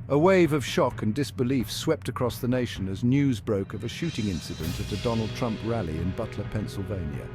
A wave of shock and disbelief swept across the nation as news broke of a shooting incident at a Donald Trump rally in Butler, Pennsylvania.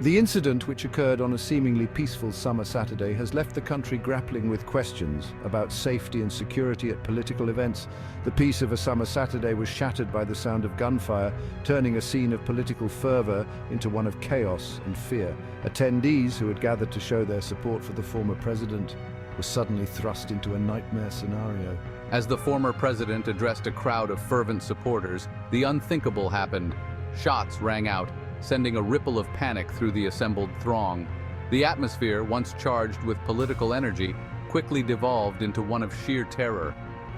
The incident, which occurred on a seemingly peaceful summer Saturday, has left the country grappling with questions about safety and security at political events. The peace of a summer Saturday was shattered by the sound of gunfire, turning a scene of political fervor into one of chaos and fear. Attendees who had gathered to show their support for the former president were suddenly thrust into a nightmare scenario. As the former president addressed a crowd of fervent supporters, the unthinkable happened. Shots rang out, sending a ripple of panic through the assembled throng. The atmosphere, once charged with political energy, quickly devolved into one of sheer terror.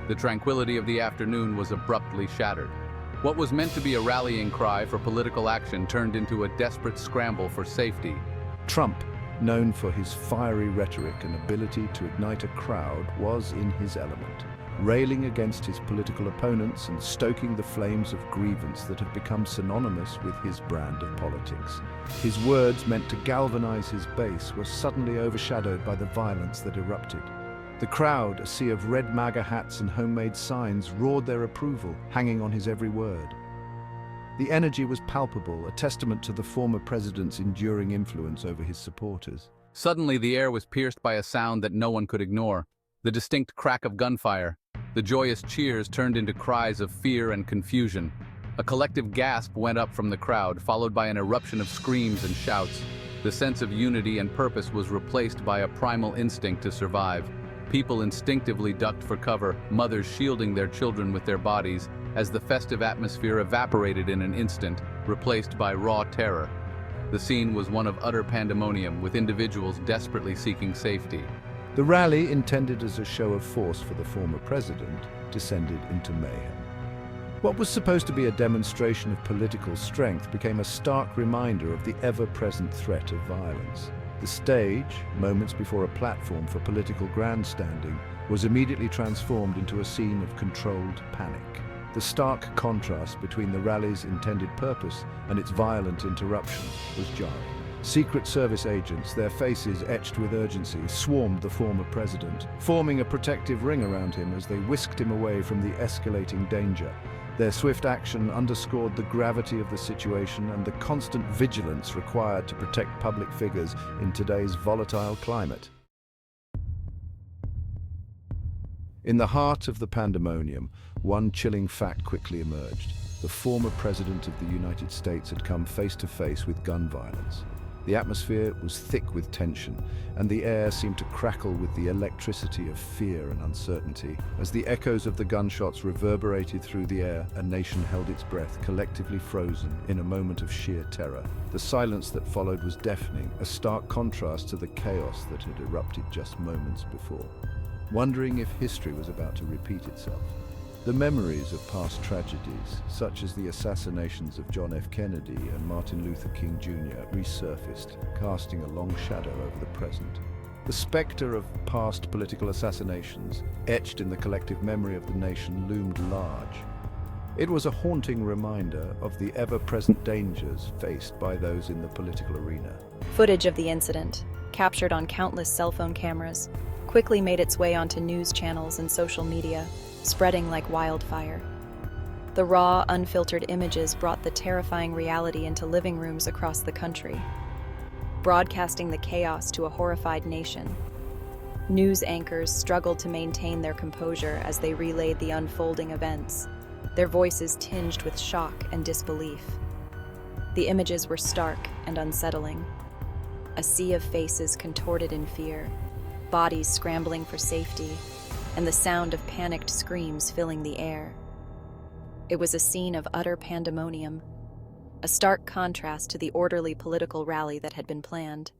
The tranquility of the afternoon was abruptly shattered. What was meant to be a rallying cry for political action turned into a desperate scramble for safety. Trump, known for his fiery rhetoric and ability to ignite a crowd, was in his element, railing against his political opponents and stoking the flames of grievance that have become synonymous with his brand of politics. His words, meant to galvanize his base, were suddenly overshadowed by the violence that erupted. The crowd, a sea of red MAGA hats and homemade signs, roared their approval, hanging on his every word. The energy was palpable, a testament to the former president's enduring influence over his supporters. Suddenly, the air was pierced by a sound that no one could ignore, the distinct crack of gunfire. The joyous cheers turned into cries of fear and confusion. A collective gasp went up from the crowd, followed by an eruption of screams and shouts. The sense of unity and purpose was replaced by a primal instinct to survive. People instinctively ducked for cover, mothers shielding their children with their bodies, as the festive atmosphere evaporated in an instant, replaced by raw terror. The scene was one of utter pandemonium, with individuals desperately seeking safety. The rally, intended as a show of force for the former president, descended into mayhem. What was supposed to be a demonstration of political strength became a stark reminder of the ever-present threat of violence. The stage, moments before a platform for political grandstanding, was immediately transformed into a scene of controlled panic. The stark contrast between the rally's intended purpose and its violent interruption was jarring. Secret Service agents, their faces etched with urgency, swarmed the former president, forming a protective ring around him as they whisked him away from the escalating danger. Their swift action underscored the gravity of the situation and the constant vigilance required to protect public figures in today's volatile climate. In the heart of the pandemonium, one chilling fact quickly emerged. The former president of the United States had come face to face with gun violence. The atmosphere was thick with tension, and the air seemed to crackle with the electricity of fear and uncertainty. As the echoes of the gunshots reverberated through the air, a nation held its breath, collectively frozen in a moment of sheer terror. The silence that followed was deafening, a stark contrast to the chaos that had erupted just moments before. Wondering if history was about to repeat itself. The memories of past tragedies, such as the assassinations of John F. Kennedy and Martin Luther King Jr., resurfaced, casting a long shadow over the present. The specter of past political assassinations, etched in the collective memory of the nation, loomed large. It was a haunting reminder of the ever-present dangers faced by those in the political arena. Footage of the incident, captured on countless cell phone cameras, quickly made its way onto news channels and social media, spreading like wildfire. The raw, unfiltered images brought the terrifying reality into living rooms across the country, broadcasting the chaos to a horrified nation. News anchors struggled to maintain their composure as they relayed the unfolding events, their voices tinged with shock and disbelief. The images were stark and unsettling. A sea of faces contorted in fear, bodies scrambling for safety, and the sound of panicked screams filling the air. It was a scene of utter pandemonium, a stark contrast to the orderly political rally that had been planned,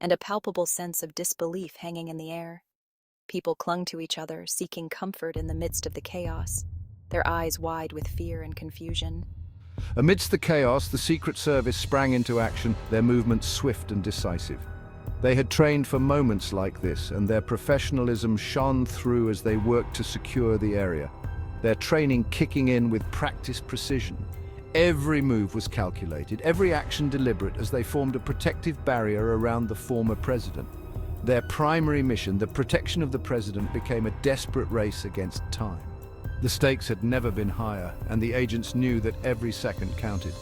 and a palpable sense of disbelief hanging in the air. People clung to each other, seeking comfort in the midst of the chaos, their eyes wide with fear and confusion. Amidst the chaos, the Secret Service sprang into action, their movements swift and decisive. They had trained for moments like this, and their professionalism shone through as they worked to secure the area, their training kicking in with practiced precision. Every move was calculated, every action deliberate, as they formed a protective barrier around the former president. Their primary mission, the protection of the president, became a desperate race against time. The stakes had never been higher, and the agents knew that every second counted.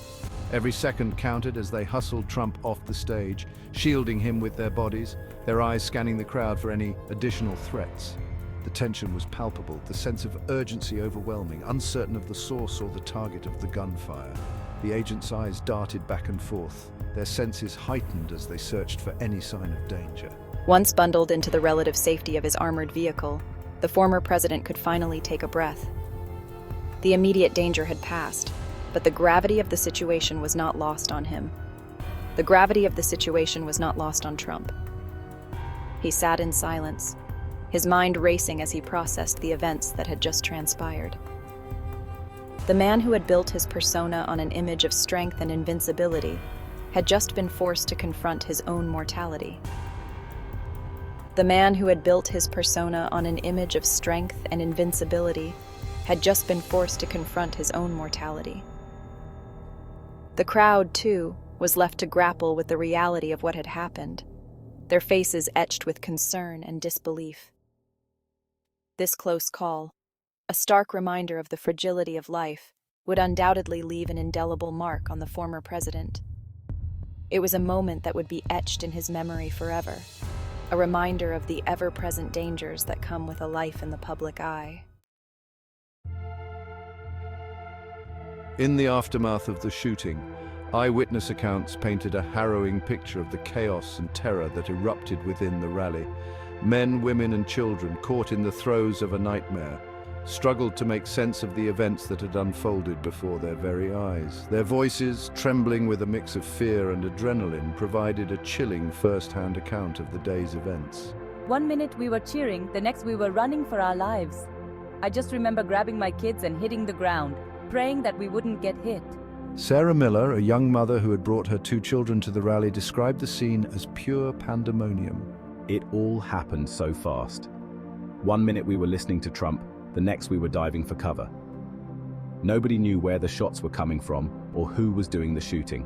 Every second counted as they hustled Trump off the stage, shielding him with their bodies, their eyes scanning the crowd for any additional threats. The tension was palpable, the sense of urgency overwhelming, uncertain of the source or the target of the gunfire. The agents' eyes darted back and forth, their senses heightened as they searched for any sign of danger. Once bundled into the relative safety of his armored vehicle, the former president could finally take a breath. The immediate danger had passed, but the gravity of the situation was not lost on him. The gravity of the situation was not lost on Trump. He sat in silence, his mind racing as he processed the events that had just transpired. The man who had built his persona on an image of strength and invincibility had just been forced to confront his own mortality. The man who had built his persona on an image of strength and invincibility had just been forced to confront his own mortality. The crowd, too, was left to grapple with the reality of what had happened, their faces etched with concern and disbelief. This close call, a stark reminder of the fragility of life, would undoubtedly leave an indelible mark on the former president. It was a moment that would be etched in his memory forever, a reminder of the ever-present dangers that come with a life in the public eye. In the aftermath of the shooting, eyewitness accounts painted a harrowing picture of the chaos and terror that erupted within the rally. Men, women, and children, caught in the throes of a nightmare, struggled to make sense of the events that had unfolded before their very eyes. Their voices, trembling with a mix of fear and adrenaline, provided a chilling first-hand account of the day's events. One minute we were cheering, the next we were running for our lives. I just remember grabbing my kids and hitting the ground, praying that we wouldn't get hit. Sarah Miller, a young mother who had brought her 2 children to the rally, described the scene as pure pandemonium. It all happened so fast. One minute we were listening to Trump, the next we were diving for cover. Nobody knew where the shots were coming from or who was doing the shooting.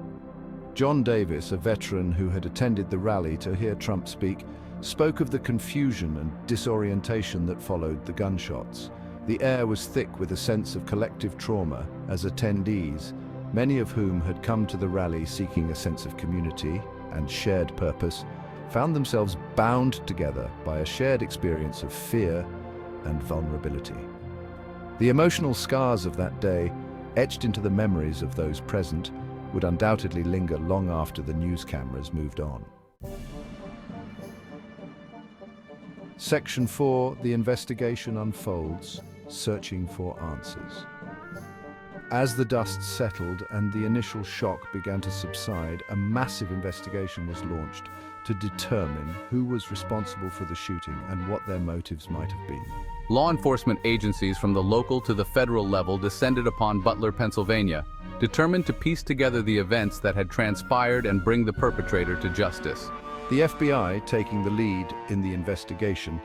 John Davis, a veteran who had attended the rally to hear Trump speak, spoke of the confusion and disorientation that followed the gunshots. The air was thick with a sense of collective trauma as attendees, many of whom had come to the rally seeking a sense of community and shared purpose, found themselves bound together by a shared experience of fear and vulnerability. The emotional scars of that day, etched into the memories of those present, would undoubtedly linger long after the news cameras moved on. Section 4, the investigation unfolds, searching for answers. As the dust settled and the initial shock began to subside, a massive investigation was launched to determine who was responsible for the shooting and what their motives might have been. Law enforcement agencies from the local to the federal level descended upon Butler, Pennsylvania, determined to piece together the events that had transpired and bring the perpetrator to justice. The FBI, taking the lead in the investigation,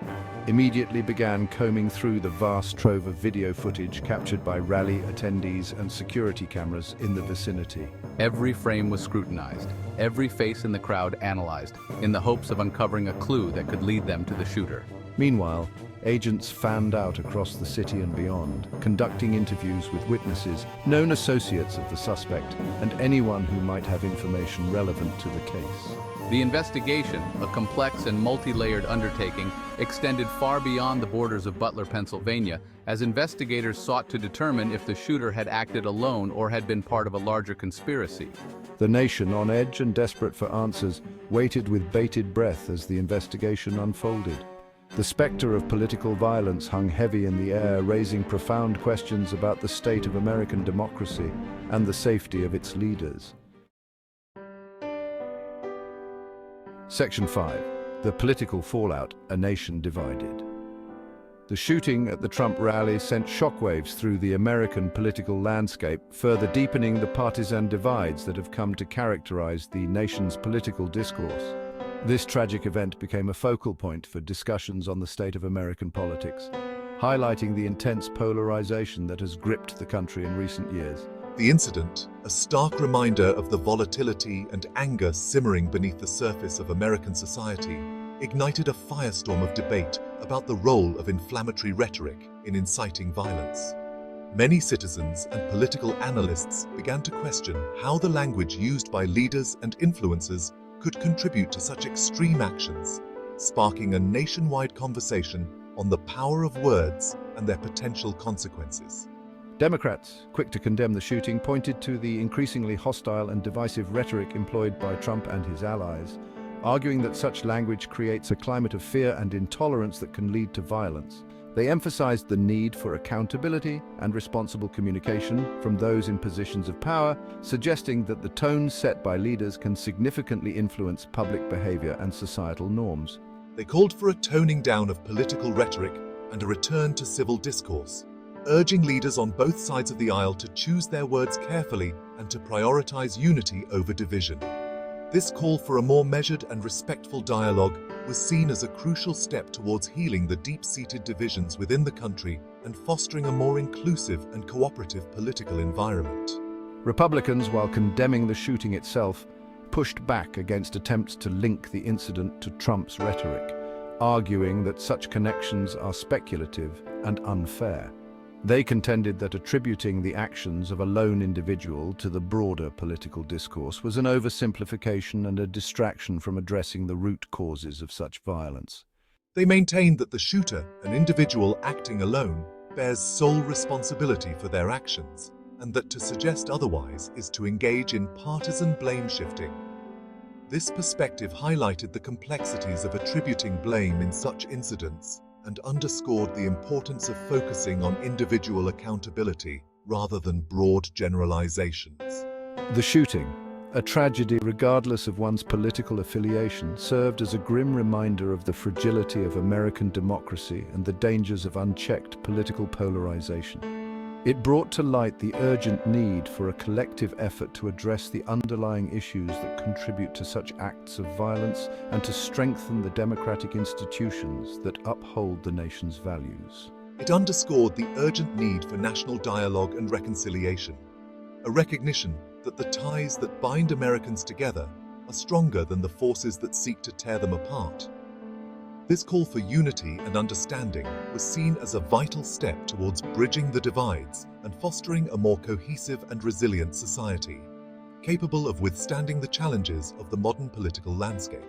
immediately began combing through the vast trove of video footage captured by rally attendees and security cameras in the vicinity. Every frame was scrutinized, every face in the crowd analyzed, in the hopes of uncovering a clue that could lead them to the shooter. Meanwhile, agents fanned out across the city and beyond, conducting interviews with witnesses, known associates of the suspect, and anyone who might have information relevant to the case. The investigation, a complex and multi-layered undertaking, extended far beyond the borders of Butler, Pennsylvania, as investigators sought to determine if the shooter had acted alone or had been part of a larger conspiracy. The nation, on edge and desperate for answers, waited with bated breath as the investigation unfolded. The specter of political violence hung heavy in the air, raising profound questions about the state of American democracy and the safety of its leaders. Section 5. The political fallout, a nation divided. The shooting at the Trump rally sent shockwaves through the American political landscape, further deepening the partisan divides that have come to characterize the nation's political discourse. This tragic event became a focal point for discussions on the state of American politics, highlighting the intense polarization that has gripped the country in recent years. The incident, a stark reminder of the volatility and anger simmering beneath the surface of American society, ignited a firestorm of debate about the role of inflammatory rhetoric in inciting violence. Many citizens and political analysts began to question how the language used by leaders and influencers could contribute to such extreme actions, sparking a nationwide conversation on the power of words and their potential consequences. Democrats, quick to condemn the shooting, pointed to the increasingly hostile and divisive rhetoric employed by Trump and his allies, arguing that such language creates a climate of fear and intolerance that can lead to violence. They emphasized the need for accountability and responsible communication from those in positions of power, suggesting that the tone set by leaders can significantly influence public behavior and societal norms. They called for a toning down of political rhetoric and a return to civil discourse, urging leaders on both sides of the aisle to choose their words carefully and to prioritize unity over division. This call for a more measured and respectful dialogue was seen as a crucial step towards healing the deep-seated divisions within the country and fostering a more inclusive and cooperative political environment. Republicans, while condemning the shooting itself, pushed back against attempts to link the incident to Trump's rhetoric, arguing that such connections are speculative and unfair. They contended that attributing the actions of a lone individual to the broader political discourse was an oversimplification and a distraction from addressing the root causes of such violence. They maintained that the shooter, an individual acting alone, bears sole responsibility for their actions, and that to suggest otherwise is to engage in partisan blame-shifting. This perspective highlighted the complexities of attributing blame in such incidents and underscored the importance of focusing on individual accountability rather than broad generalizations. The shooting, a tragedy regardless of one's political affiliation, served as a grim reminder of the fragility of American democracy and the dangers of unchecked political polarization. It brought to light the urgent need for a collective effort to address the underlying issues that contribute to such acts of violence and to strengthen the democratic institutions that uphold the nation's values. It underscored the urgent need for national dialogue and reconciliation, a recognition that the ties that bind Americans together are stronger than the forces that seek to tear them apart. This call for unity and understanding was seen as a vital step towards bridging the divides and fostering a more cohesive and resilient society, capable of withstanding the challenges of the modern political landscape.